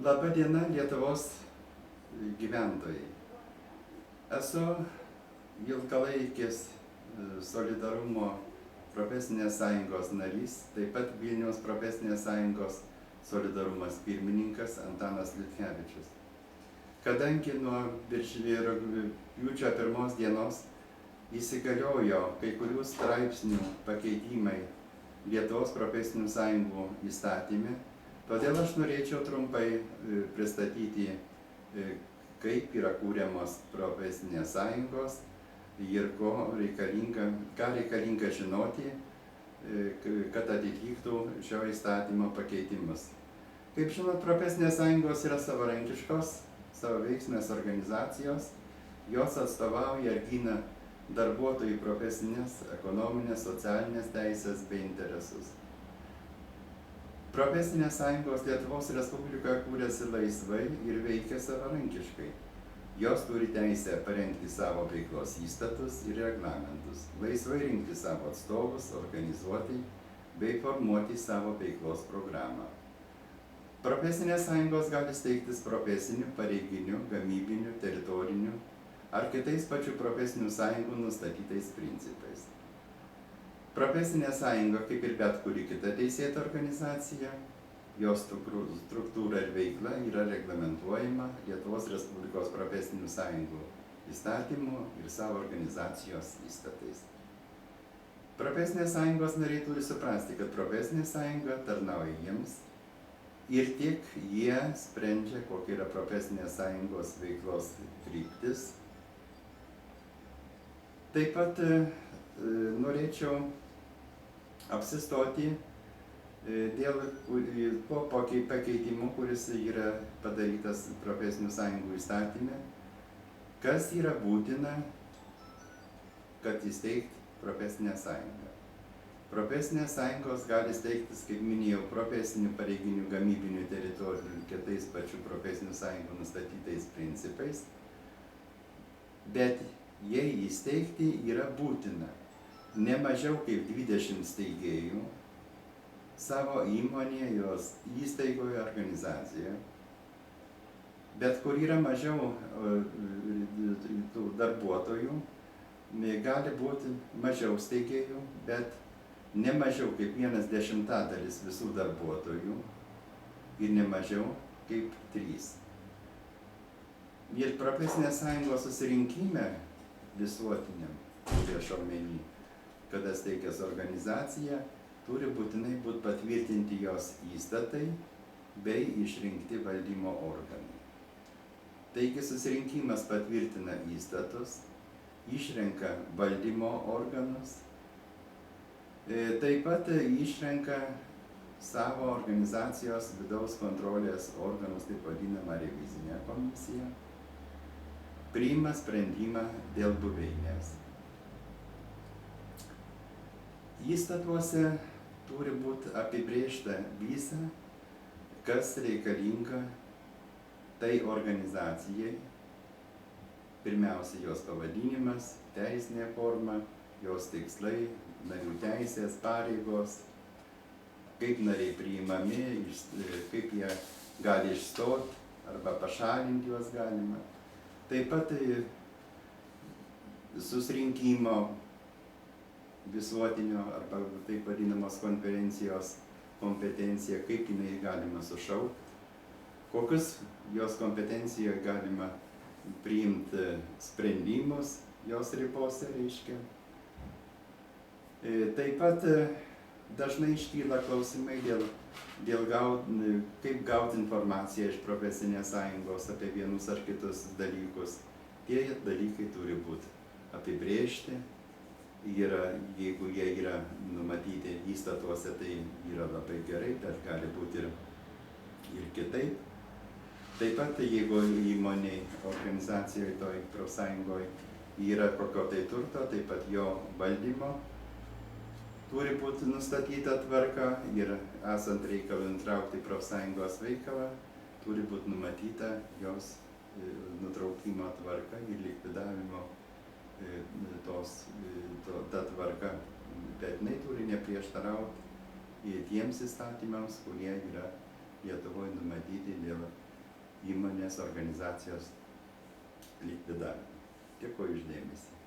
Labą dieną Lietuvos gyventojai. Esu ilgalaikis Solidarumo profesinės sąjungos narys, taip pat Vilniaus profesinės sąjungos Solidarumas pirmininkas Antanas Liutkevičius. Kadangi nuo rugpjūčio 1 dienos įsigaliojo kai kurių straipsnių pakeitimai Lietuvos profesinių sąjungų įstatyme, todėl aš norėčiau trumpai pristatyti, kaip yra kūriamos profesinės sąjungos ir ką reikalinga žinoti, kad atitiktų šio įstatymo pakeitimus. Kaip žinot, profesinės sąjungos yra savarankiškos, savaveiksmės organizacijos, jos atstovauja ir gina darbuotojų profesinės, ekonominės, socialinės teisės bei interesus. Profesinės sąjungos Lietuvos Respublikoje kūrėsi laisvai ir veikia savarankiškai. Jos turi teisę parengti savo veiklos įstatus ir reglamentus, laisvai rinkti savo atstovus, organizuoti bei formuoti savo veiklos programą. Profesinės sąjungos gali steigtis profesinių, pareiginių, gamybinių, teritorinių ar kitais pačių profesinių sąjungų nustatytais principais. Profesinė sąjunga, kaip ir bet kuri kita teisėta organizacija, jos struktūra ir veikla yra reglamentuojama Lietuvos Respublikos profesinių sąjungų įstatymu ir savo organizacijos įstatais. Profesinės sąjungos nariai turi suprasti, kad profesinė sąjunga tarnauja jiems ir tik jie sprendžia, kokia yra profesinės sąjungos veiklos kryptis. Taip pat norėčiau apsistoti dėl pakeitimų, kuris yra padarytas profesinių sąjungų įstatyme, kas yra būtina, kad įsteigti profesinę sąjungą. Profesinės sąjungos gali steigtis, kaip minėjau, profesinių, pareiginių, gamybinių, teritorinių ir kitais pačių profesinių sąjungų nustatytais principais, bet jei įsteigti yra būtina ne mažiau kaip 20 steigėjų savo įmonėje, jos įstaigoje, organizacijoje, bet kur yra mažiau tų darbuotojų, gali būti mažiau steigėjų, bet ne mažiau kaip 1/10 visų darbuotojų ir ne mažiau kaip 3. Ir profesinės sąjungos susirinkime visuotiniam, prieš omeny, kada steigės organizacija, turi būtinai būti patvirtinti jos įstatai bei išrinkti valdymo organai. Taigi susirinkimas patvirtina įstatus, išrenka valdymo organus, taip pat išrenka savo organizacijos vidaus kontrolės organus, taip vadinamą revizinę komisiją, priima sprendimą dėl buveinės. Įstatuose turi būti apibrėžta visa, kas reikalinga tai organizacijai. Pirmiausia, jos pavadinimas, teisinė forma, jos tikslai, narių teisės, pareigos, kaip nariai priimami, kaip jie gali išstoti arba pašalinti juos galima. Taip pat susirinkimo visuotinio arba taip vadinamos konferencijos kompetencija, kaip jinai galima sušaukti, kokius jos kompetencijoje galima priimti sprendimus jos ribose, reiškia. Taip pat dažnai iškyla klausimai kaip gauti informaciją iš profesinės sąjungos apie vienus ar kitus dalykus. Tie dalykai turi būti apibrėžti. Jeigu jie yra numatyti įstatuose, tai yra labai gerai, bet gali būti ir kitaip. Taip pat, jeigu įmonėj, organizacijoje, toj profsąjungoje yra kokio tai turto, taip pat jo valdymo, turi būti nustatyta tvarka ir esant reikalui nutraukti profsąjungos veiklą, turi būti numatyta jos nutraukimo tvarka ir likvidavimo ta tvarka, bet jinai turi neprieštarauti tiems įstatymams, kurie yra Lietuvoje numatyti dėl nevyriausybinės organizacijos likvidavimą. Dėkuoju už dėmesį.